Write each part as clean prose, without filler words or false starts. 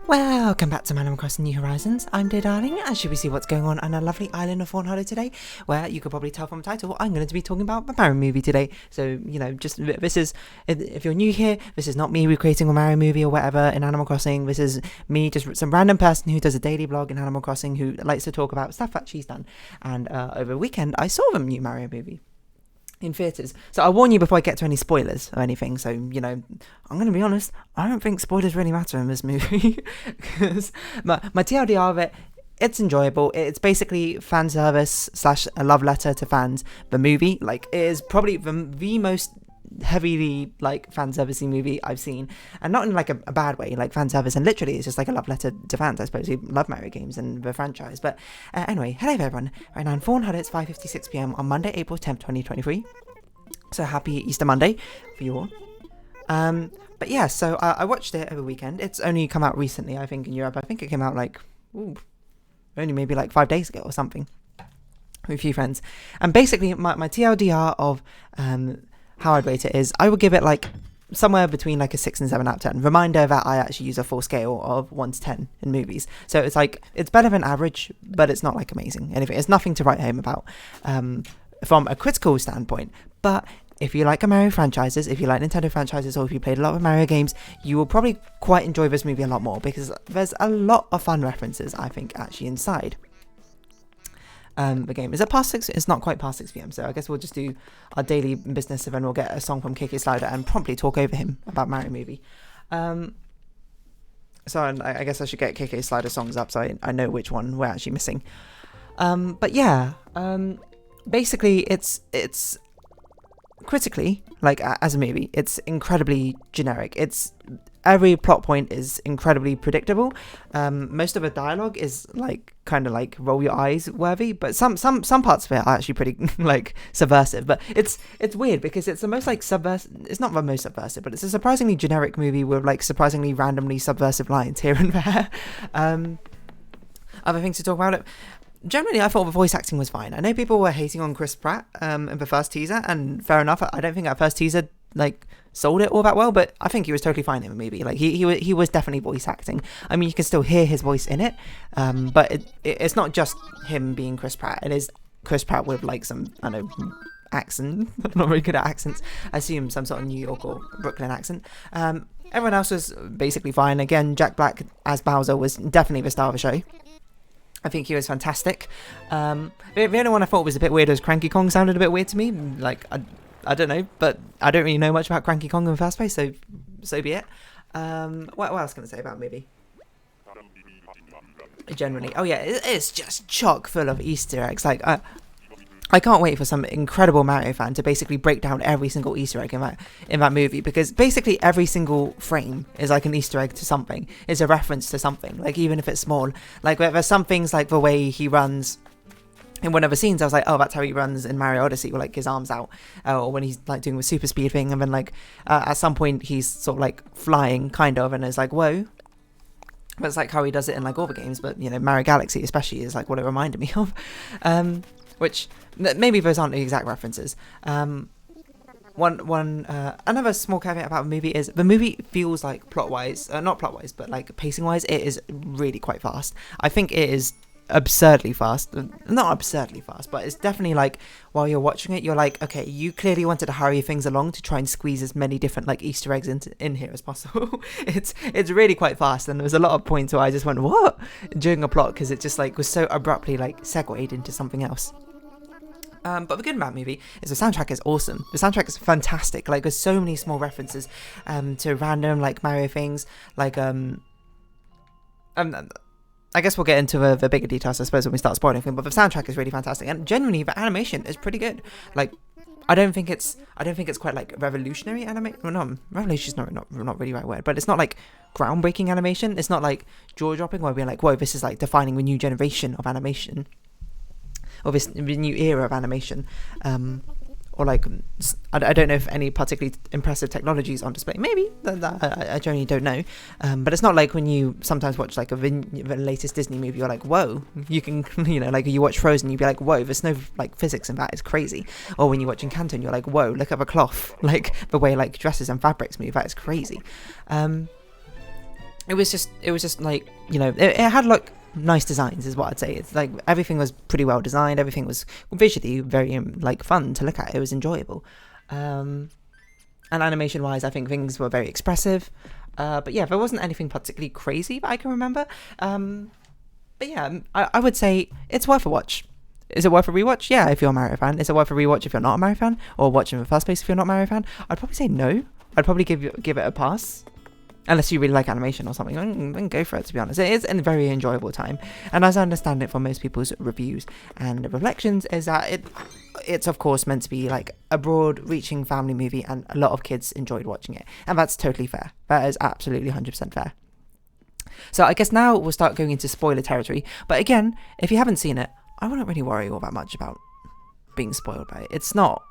Welcome back to Animal Crossing New Horizons. I'm Dear Darling, and should we see what's going on a lovely island of Fawnhollow today, where you could probably tell from the title, I'm going to be talking about the Mario movie today. So, this is, if you're new here, this is not me recreating a Mario movie or whatever in Animal Crossing. This is me, just some random person who does a daily blog in Animal Crossing who likes to talk about stuff that she's done. And over the weekend, I saw the new Mario movie in theatres. So I'll warn you before I get to any spoilers or anything. So, I'm going to be honest, I don't think spoilers really matter in this movie. Because my TLDR of it, it's enjoyable. It's basically fan service / a love letter to fans. The movie, is probably the most heavily fan servicey movie I've seen, and not in a bad way, fan service, and literally it's just a love letter to fans, I suppose, who love Mario games and the franchise. But anyway, hello everyone. Right now in Fawnhallow, it's 5:56 p.m. on Monday, April 10th, 2023. So happy Easter Monday for you all. But yeah, so I watched it over the weekend. It's only come out recently, I think, in Europe. I think it came out only maybe 5 days ago or something, with a few friends. And basically my TLDR of how I'd rate it is, I would give it somewhere between a 6 and 7 out of 10. Reminder that I actually use a full scale of 1 to 10 in movies. So it's it's better than average, but it's not amazing. Anything, it's nothing to write home about from a critical standpoint. But if you like Mario franchises, if you like Nintendo franchises, or if you played a lot of Mario games, you will probably quite enjoy this movie a lot more, because there's a lot of fun references, I think, actually inside the game. Is it past 6? It's not quite past 6 p.m, so I guess we'll just do our daily business, and then we'll get a song from KK Slider and promptly talk over him about Mario movie. So I guess I should get KK Slider songs up so I know which one we're actually missing. But yeah, basically it's critically, as a movie, it's incredibly generic. Every plot point is incredibly predictable. Most of the dialogue is roll your eyes worthy, but some parts of it are actually pretty subversive. But it's weird because it's the most subversive. It's not the most subversive, but it's a surprisingly generic movie with surprisingly randomly subversive lines here and there. Other things to talk about it. Generally, I thought the voice acting was fine. I know people were hating on Chris Pratt in the first teaser, and fair enough. I don't think that first teaser sold it all that well, but I think he was totally fine in the movie. He was definitely voice acting. I mean, you can still hear his voice in it, but it's not just him being Chris Pratt. It is Chris Pratt with some, I don't know, accent. I'm not very good at accents. I assume some sort of New York or Brooklyn accent. Everyone else was basically fine. Again, Jack Black as Bowser was definitely the star of the show. I think he was fantastic. The only one I thought was a bit weird was Cranky Kong. Sounded a bit weird to me. I don't know, but I don't really know much about Cranky Kong in the first place, so be it. What else can I say about the movie? Generally, oh yeah, it's just chock full of Easter eggs. I can't wait for some incredible Mario fan to basically break down every single Easter egg in that movie, because basically every single frame is an Easter egg to something. It's a reference to something, even if it's small. There's some things the way he runs in one of the scenes. I was oh, that's how he runs in Mario Odyssey, with his arms out, or when he's doing the super speed thing, and then at some point he's sort of flying kind of, and it's whoa. But it's how he does it in all the games, but Mario Galaxy especially is what it reminded me of. Which maybe those aren't the exact references. Another small caveat about the movie is the movie feels not plot-wise, but pacing-wise, it is really quite fast. I think it is absurdly fast. Not absurdly fast, but it's definitely while you're watching it, you're okay, you clearly wanted to hurry things along to try and squeeze as many different Easter eggs in here as possible. It's really quite fast, and there was a lot of points where I just went, what? During a plot, because it just was so abruptly segued into something else. But the good about the movie is the soundtrack is awesome. The soundtrack is fantastic. There's so many small references to random Mario things. I guess we'll get into the bigger details, I suppose, when we start spoiling things. But the soundtrack is really fantastic, and genuinely the animation is pretty good. I don't think it's quite revolutionary animation. Well, no, revolution's not really the right word, but it's not groundbreaking animation. It's not jaw dropping where we're whoa, this is defining the new generation of animation. Or this new era of animation, or I don't know if any particularly impressive technology is on display. Maybe I genuinely don't know. But it's not when you sometimes watch the latest Disney movie, you're whoa, you can you watch Frozen, you'd be whoa, there's no physics in that, it's crazy. Or when you watch Encanto, you're whoa, look at the cloth, the way dresses and fabrics move, that is crazy. it was just like, you know, it had like nice designs is what I'd say. It's like everything was pretty well designed, everything was visually very like fun to look at, it was enjoyable, and animation wise I think things were very expressive, but yeah, there wasn't anything particularly crazy that I can remember, but yeah, I would say it's worth a watch. Is it worth a rewatch? Yeah, if you're a Mario fan. Is it worth a rewatch if you're not a Mario fan, or watch in the first place if you're not a Mario fan? I'd probably say no. I'd probably give it a pass. Unless you really like animation or something, then go for it, to be honest. It is a very enjoyable time. And as I understand it from most people's reviews and reflections, is that it's of course meant to be like a broad-reaching family movie, and a lot of kids enjoyed watching it. And that's totally fair. That is absolutely 100% fair. So I guess now we'll start going into spoiler territory. But again, if you haven't seen it, I wouldn't really worry all that much about being spoiled by it. It's not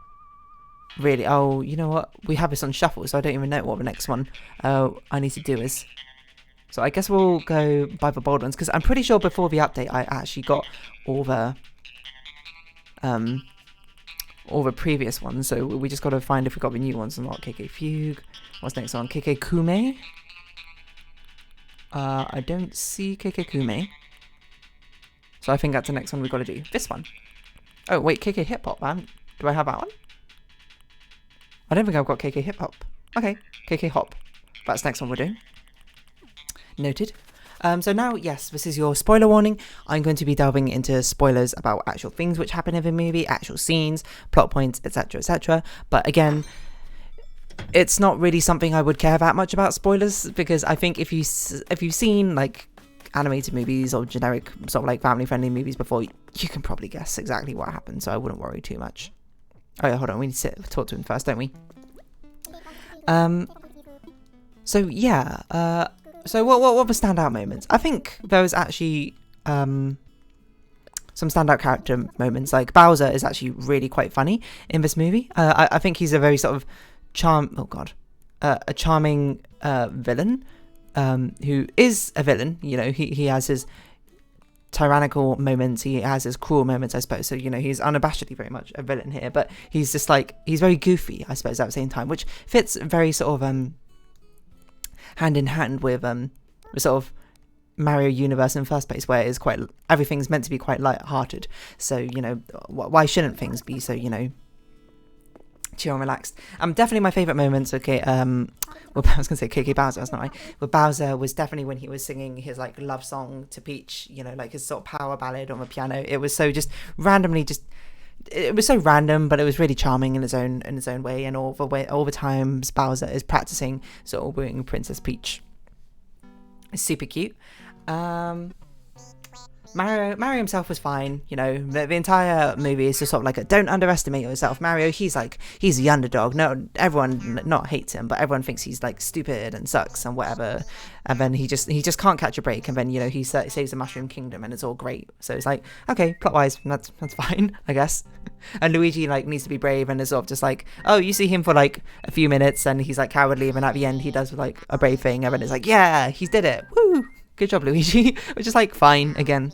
really, oh, you know what, we have this on shuffle, so I don't even know what the next one I need to do is. So I guess we'll go by the bold ones, because I'm pretty sure before the update I actually got all the previous ones, so we just got to find if we got the new ones or not. KK Fugue, what's next on? KK Kume. I don't see KK Kume, so I think that's the next one we got to do. This one. Oh wait, KK Hip Hop, man. Do I have that one? I don't think I've got KK Hip Hop. Okay, KK Hop. That's the next one we're doing. Noted. So now, yes, this is your spoiler warning. I'm going to be delving into spoilers about actual things which happen in the movie, actual scenes, plot points, etc., etc. But again, it's not really something I would care that much about spoilers, because I think if you've seen like animated movies or generic sort of like family-friendly movies before, you can probably guess exactly what happened. So I wouldn't worry too much. Oh yeah, hold on, we need to talk to him first, don't we? So yeah, so what were the standout moments? I think there was actually some standout character moments. Like Bowser is actually really quite funny in this movie. I think he's a very sort of a charming villain, who is a villain. You know, he has his tyrannical moments, he has his cruel moments, I suppose. So, you know, he's unabashedly very much a villain here, but he's just like, he's very goofy, I suppose, at the same time, which fits very sort of hand in hand with the sort of Mario universe in the first place, where it's quite, everything's meant to be quite light-hearted. So, you know, why shouldn't things be so, you know, chill and relaxed? Definitely my favourite moments, okay, well, I was going to say KK Bowser, that's not right. But Bowser was definitely when he was singing his, like, love song to Peach, you know, like his sort of power ballad on the piano. It was so just randomly it was so random, but it was really charming in its own way, and all the times Bowser is practicing sort of wooing Princess Peach. It's super cute. Mario himself was fine, you know, the entire movie is just sort of like don't underestimate yourself. Mario, he's the underdog. No, everyone not hates him, but everyone thinks he's like stupid and sucks and whatever. And then he just can't catch a break. And then, you know, he saves the Mushroom Kingdom and it's all great. So it's like, okay, plot wise, that's fine, I guess. And Luigi like needs to be brave and is sort of just like, oh, you see him for like a few minutes and he's like cowardly, and at the end he does like a brave thing, and then it's like, yeah, he did it. Woo! Good job, Luigi. Which is like fine again.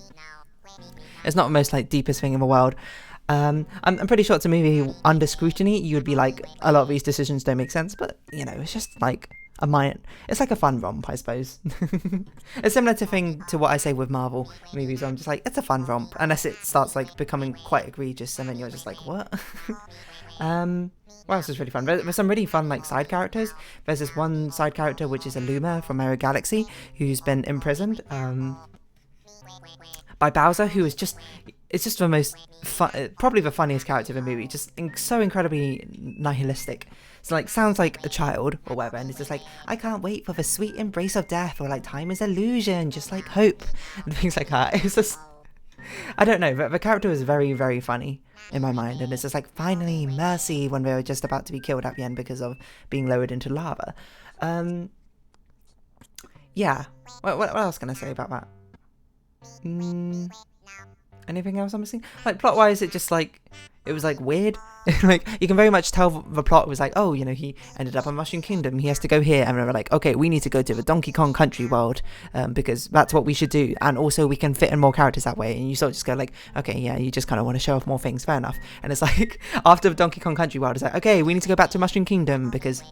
It's not the most like deepest thing in the world. I'm pretty sure it's a movie under scrutiny you would be like, a lot of these decisions don't make sense, but you know, it's just like it's like a fun romp, I suppose. It's similar to what I say with Marvel movies, where I'm just like, it's a fun romp, unless it starts like becoming quite egregious, and then you're just like, what? What else is really fun? There's some really fun like side characters. There's this one side character which is Illuma from Mario Galaxy, who's been imprisoned by Bowser, who is just the most probably the funniest character in the movie, just so incredibly nihilistic. So like, sounds like a child or whatever, and it's just like, I can't wait for the sweet embrace of death, or like, time is illusion, just like hope, and things like that. It's just, I don't know, but the character was very, very funny in my mind, and it's just like, finally, mercy, when they were just about to be killed at the end because of being lowered into lava. Yeah, what else can I say about that? Anything else I'm missing? Like, plot wise, it was like weird. Like, you can very much tell the plot was like, oh, you know, he ended up in Mushroom Kingdom, he has to go here, and we're like, okay, we need to go to the Donkey Kong Country world, because that's what we should do, and also we can fit in more characters that way. And you sort of just go like, okay, yeah, you just kind of want to show off more things, fair enough. And it's like, after the Donkey Kong Country world, it's like, okay, we need to go back to Mushroom Kingdom because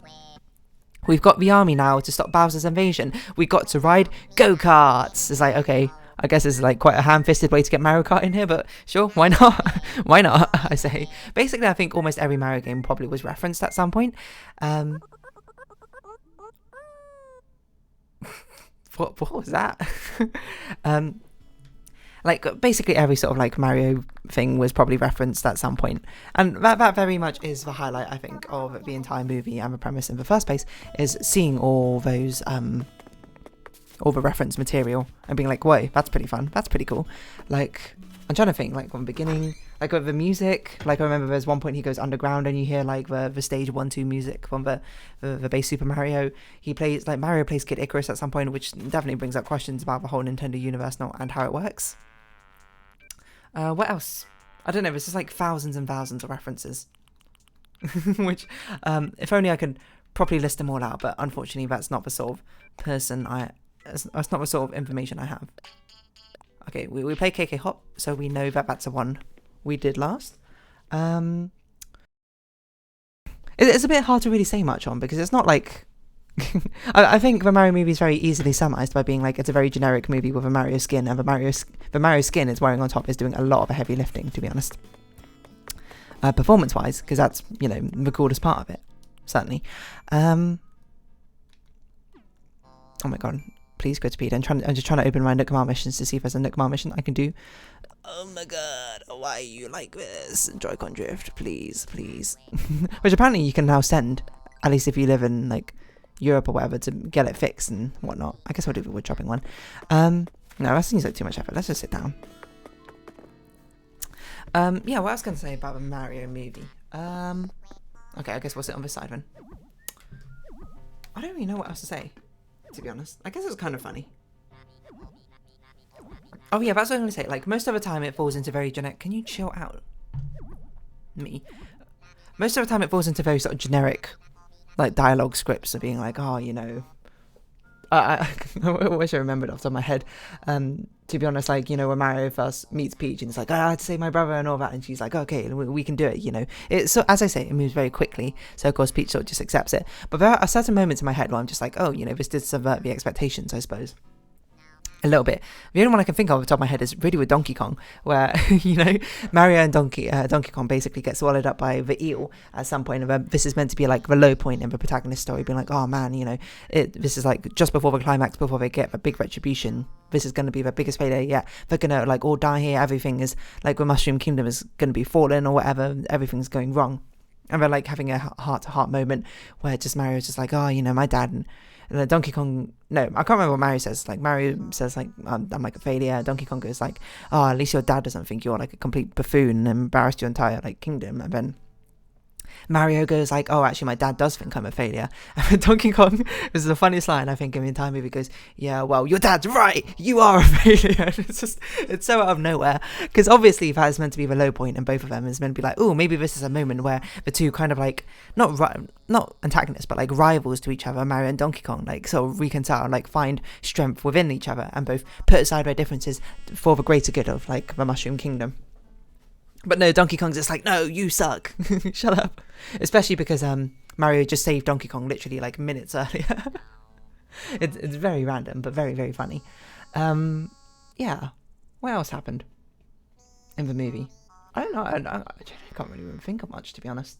We've got the army now to stop Bowser's invasion. We got to ride go-karts. It's like, okay, I guess it's like quite a ham-fisted way to get Mario Kart in here, but sure, why not? Why not, I say. Basically, I think almost every Mario game probably was referenced at some point. What was that? Like, basically every sort of like Mario thing was probably referenced at some point. And that very much is the highlight, I think, of the entire movie and the premise in the first place, is seeing all those, all the reference material and being like, whoa, that's pretty fun. That's pretty cool. Like, I'm trying to think, like, from the beginning, like, with the music, like, I remember there's one point he goes underground and you hear, like, the stage 1-2 music from the base Super Mario. He plays, like, Mario plays Kid Icarus at some point, which definitely brings up questions about the whole Nintendo universe now and how it works. What else? I don't know, there's just, like, thousands and thousands of references. Which, if only I could properly list them all out, but unfortunately that's not the sort of person that's not the sort of information I have. Okay, we play KK Hop, so we know that that's a one we did last. It's a bit hard to really say much on, because it's not like... I think the Mario movie is very easily summarized by being like, it's a very generic movie with a Mario skin, and the Mario skin it's wearing on top is doing a lot of the heavy lifting, to be honest. Performance-wise, because that's, you know, the coolest part of it, certainly. Oh my god. Please go to Peter. I'm just trying to open my Nook Mile missions to see if there's a Nook Mile mission I can do. Oh my god, why are you like this? Joy-Con drift, please, please. Which apparently you can now send, at least if you live in like Europe or whatever, to get it fixed and whatnot. I guess I'll do the wood chopping one. No, that seems like too much effort. Let's just sit down. Yeah, what I was going to say about the Mario movie. Okay, I guess we'll sit on this side then. I don't really know what else to say, to be honest. I guess it's kind of funny. Oh yeah, that's what I'm going to say. Like, most of the time it falls into very generic... Can you chill out? Me. Most of the time it falls into very sort of generic, like, dialogue scripts of being like, oh, you know... I wish I remembered off the top of my head. To be honest, like, you know, when Mario first meets Peach and it's like, I had to save my brother and all that, and she's like, okay, we can do it, you know. It's so, as I say, it moves very quickly, so of course Peach sort of just accepts it. But there are certain moments in my head where I'm just like, oh, you know, this did subvert the expectations, I suppose. A little bit. The only one I can think of off the top of my head is really with Donkey Kong, where, you know, Mario and Donkey Kong basically get swallowed up by the eel at some point. And this is meant to be like the low point in the protagonist's story, being like, oh man, you know, this is like just before the climax, before they get the big retribution. This is going to be the biggest failure yet. They're going to like all die here. Everything is like the Mushroom Kingdom is going to be fallen or whatever. Everything's going wrong. And they're like having a heart-to-heart moment where just Mario's just like, oh, you know, my dad and Donkey Kong, no, I can't remember what Mario says. Like, Mario says, like, I'm like a failure. Donkey Kong goes like, oh, at least your dad doesn't think you're like a complete buffoon and embarrassed your entire like kingdom. And then Mario goes like, oh, actually my dad does think I'm a failure. And then Donkey Kong, this is the funniest line I think in the entire movie, goes, yeah, well, your dad's right, you are a failure. It's so out of nowhere, because obviously that is meant to be the low point, and both of them is meant to be like, oh, maybe this is a moment where the two kind of like not antagonists but like rivals to each other, Mario and Donkey Kong, like sort of reconcile and like find strength within each other and both put aside their differences for the greater good of like the Mushroom Kingdom. But no, Donkey Kong's just like, no, you suck. Shut up. Especially because Mario just saved Donkey Kong literally like minutes earlier. It's very random, but very, very funny. Yeah. What else happened in the movie? I don't know. I can't really even think of much, to be honest.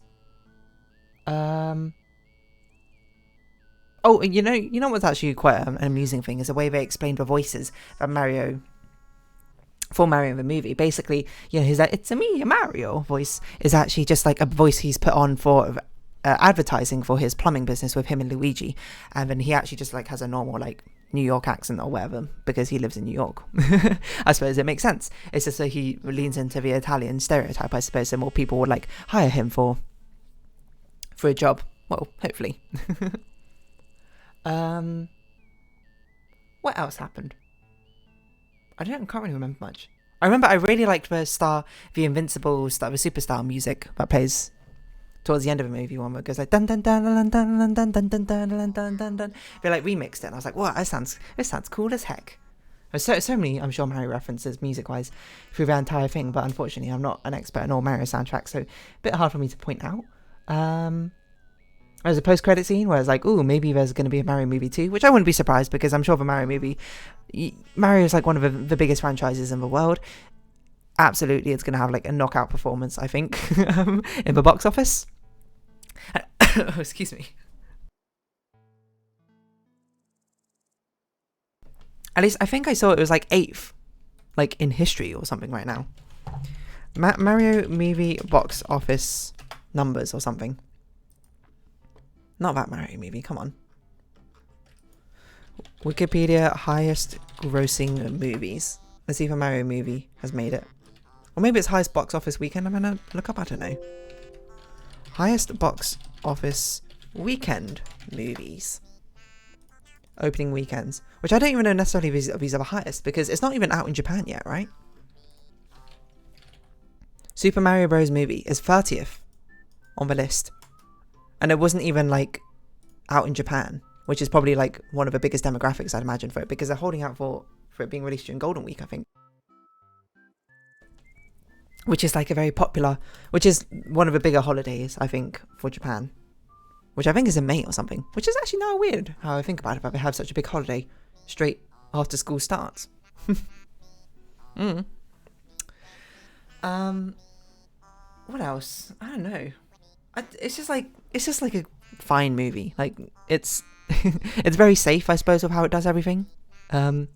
Oh, you know what's actually quite an amusing thing is the way they explained the voices that for Mario in the movie. Basically, you know, his like, it's a me, a Mario voice is actually just like a voice he's put on for advertising for his plumbing business with him and Luigi, and then he actually just like has a normal like New York accent or whatever because he lives in New York. I suppose it makes sense. It's just so he leans into the Italian stereotype, I suppose, so more people would like hire him for a job. Well, hopefully. What else happened? I can't really remember much. I remember I really liked the Invincible Star, the Superstar music that plays towards the end of the movie. One where it goes like dun dun dun dun dun dun dun dun dun dun dun dun dun dun. They like remixed it, and I was like, "Wow, this sounds cool as heck." There's so many, I'm sure, Mario references music-wise through the entire thing, but unfortunately, I'm not an expert in all Mario soundtracks, so a bit hard for me to point out. There's a post-credit scene where it's like, ooh, maybe there's going to be a Mario movie too, which I wouldn't be surprised because I'm sure the Mario movie, Mario is like one of the biggest franchises in the world. Absolutely, it's going to have like a knockout performance, I think, in the box office. Oh, excuse me. At least I think I saw it was like 8th, like in history or something right now. Mario movie box office numbers or something. Not that Mario movie, come on. Wikipedia highest grossing movies. Let's see if a Mario movie has made it. Or maybe it's highest box office weekend. I'm gonna look up, I don't know. Highest box office weekend movies. Opening weekends. Which I don't even know necessarily if these are the highest, because it's not even out in Japan yet, right? Super Mario Bros. Movie is 30th on the list. And it wasn't even like out in Japan, which is probably like one of the biggest demographics I'd imagine for it, because they're holding out for it being released during Golden Week, I think. Which is like a very popular, which is one of the bigger holidays, I think, for Japan. Which I think is in May or something. Which is actually now weird how I think about it, but they have such a big holiday straight after school starts. What else? I don't know. It's just like a fine movie. Like it's it's very safe, I suppose, of how it does everything. In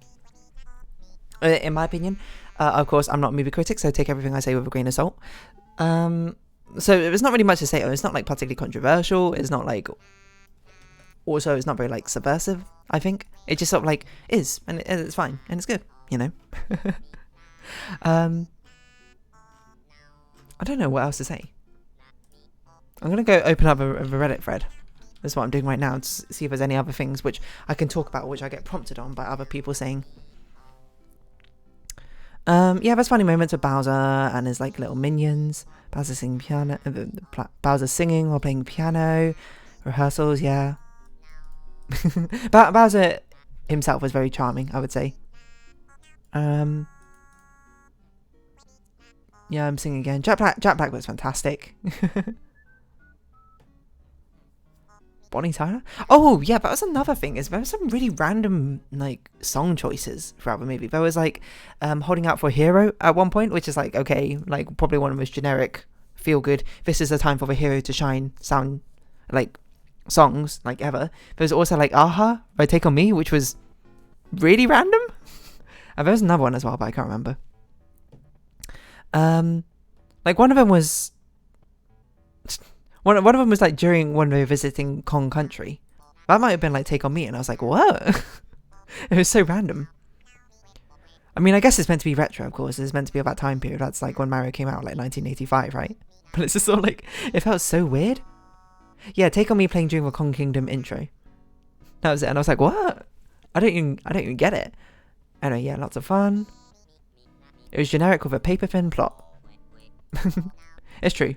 my opinion. Of course, I'm not a movie critic, so take everything I say with a grain of salt. So there's not really much to say. It's not like particularly controversial. It's not like, also it's not very like subversive. I think it just sort of like is, and it's fine, and it's good, you know. I don't know what else to say. I'm gonna go open up a Reddit thread. That's what I'm doing right now to see if there's any other things which I can talk about, which I get prompted on by other people saying. Yeah, there's funny moments with Bowser and his like little minions. Bowser singing piano, Bowser singing while playing piano. Rehearsals, yeah. Bowser himself was very charming, I would say. Yeah, I'm singing again. Jack Black was fantastic. Bonnie Tyler? Oh, yeah, that was another thing. Is there were some really random like song choices throughout the movie. There was like Holding Out for a Hero at one point, which is like, okay, like probably one of the most generic, feel good, this is the time for the hero to shine sound like songs like ever. There's also like Aha by Take On Me, which was really random. And there was another one as well, but I can't remember. Like one of them was one of them was like during when they were visiting Kong Country. That might have been like Take On Me, and I was like, what? It was so random. I mean, I guess it's meant to be retro, of course. It's meant to be about time period. That's like when Mario came out, like 1985, right? But it's just sort of like, it felt so weird. Yeah, Take On Me playing during the Kong Kingdom intro. That was it, and I was like, what? I don't even get it. Anyway, yeah, lots of fun. It was generic with a paper thin plot. It's true.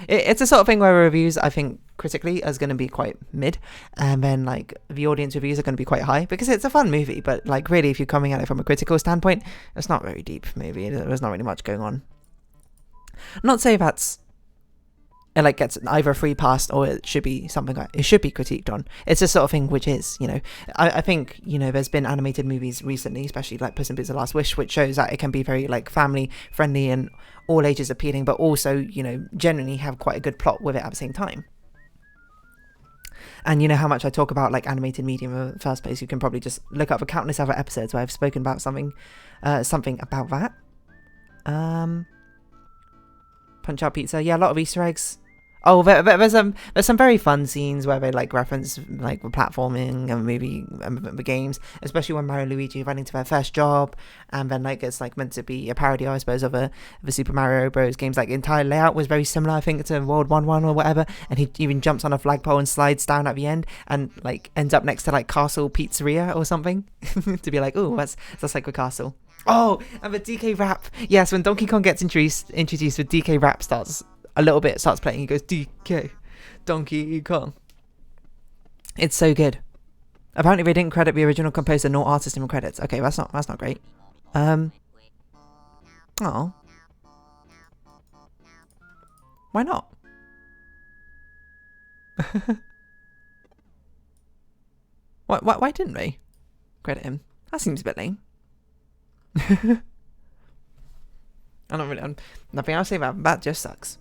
It's the sort of thing where reviews, I think, critically, is going to be quite mid, and then like the audience reviews are going to be quite high, because it's a fun movie. But like really, if you're coming at it from a critical standpoint, it's not very deep movie. There's not really much going on. Not say that's it like gets either a free pass or it should be something like it should be critiqued on. It's the sort of thing which is, you know, I think, you know, there's been animated movies recently, especially like Puss in Boots: The Last Wish, which shows that it can be very like family friendly and all ages appealing, but also, you know, generally have quite a good plot with it at the same time. And you know how much I talk about like animated media in the first place. You can probably just look up the countless other episodes where I've spoken about something about that. Punch Out Pizza, yeah, a lot of Easter eggs. Oh, there's some very fun scenes where they like reference like the platforming and movie and the games, especially when Mario and Luigi run into their first job, and then like it's like meant to be a parody, I suppose, of the Super Mario Bros. Games. Like the entire layout was very similar, I think, to World 1-1 or whatever, and he even jumps on a flagpole and slides down at the end, and like ends up next to like Castle Pizzeria or something to be like, oh, that's like a castle. Oh, and the DK rap. Yes, when Donkey Kong gets introduced with DK rap starts playing, he goes, DK, Donkey Kong. It's so good. Apparently they didn't credit the original composer nor artist in the credits. Okay, that's not great. Oh. Why not? Why didn't we credit him? That seems a bit lame. I don't really. Nothing else to say about it. That just sucks.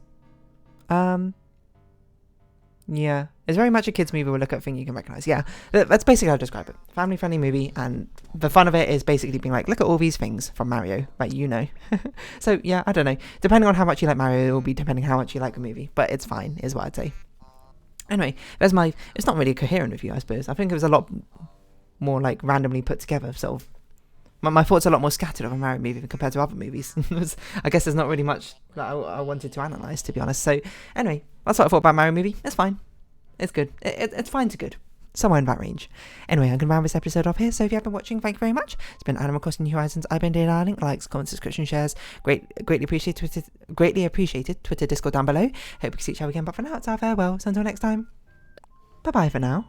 Yeah, it's very much a kids movie. We'll look at a thing you can recognize. Yeah, that's basically how I describe it. Family friendly movie, and the fun of it is basically being like, look at all these things from Mario, right? You know. So yeah, I don't know. Depending on how much you like Mario, it will be depending how much you like the movie. But it's fine, is what I'd say. Anyway, there's my. It's not really a coherent review, I suppose. I think it was a lot more like randomly put together. Sort of. My thoughts are a lot more scattered of a Mario movie compared to other movies. I guess there's not really much that I wanted to analyse, to be honest. So anyway, that's what I thought about Mario movie. It's fine. It's good. It's fine to good. Somewhere in that range. Anyway, I'm going to round this episode off here. So if you have been watching, thank you very much. It's been Animal Crossing New Horizons. I've been Darling. Likes, comments, subscription, shares. Greatly appreciated. Twitter, Discord down below. Hope we can see each other again. But for now, it's our farewell. So until next time, bye-bye for now.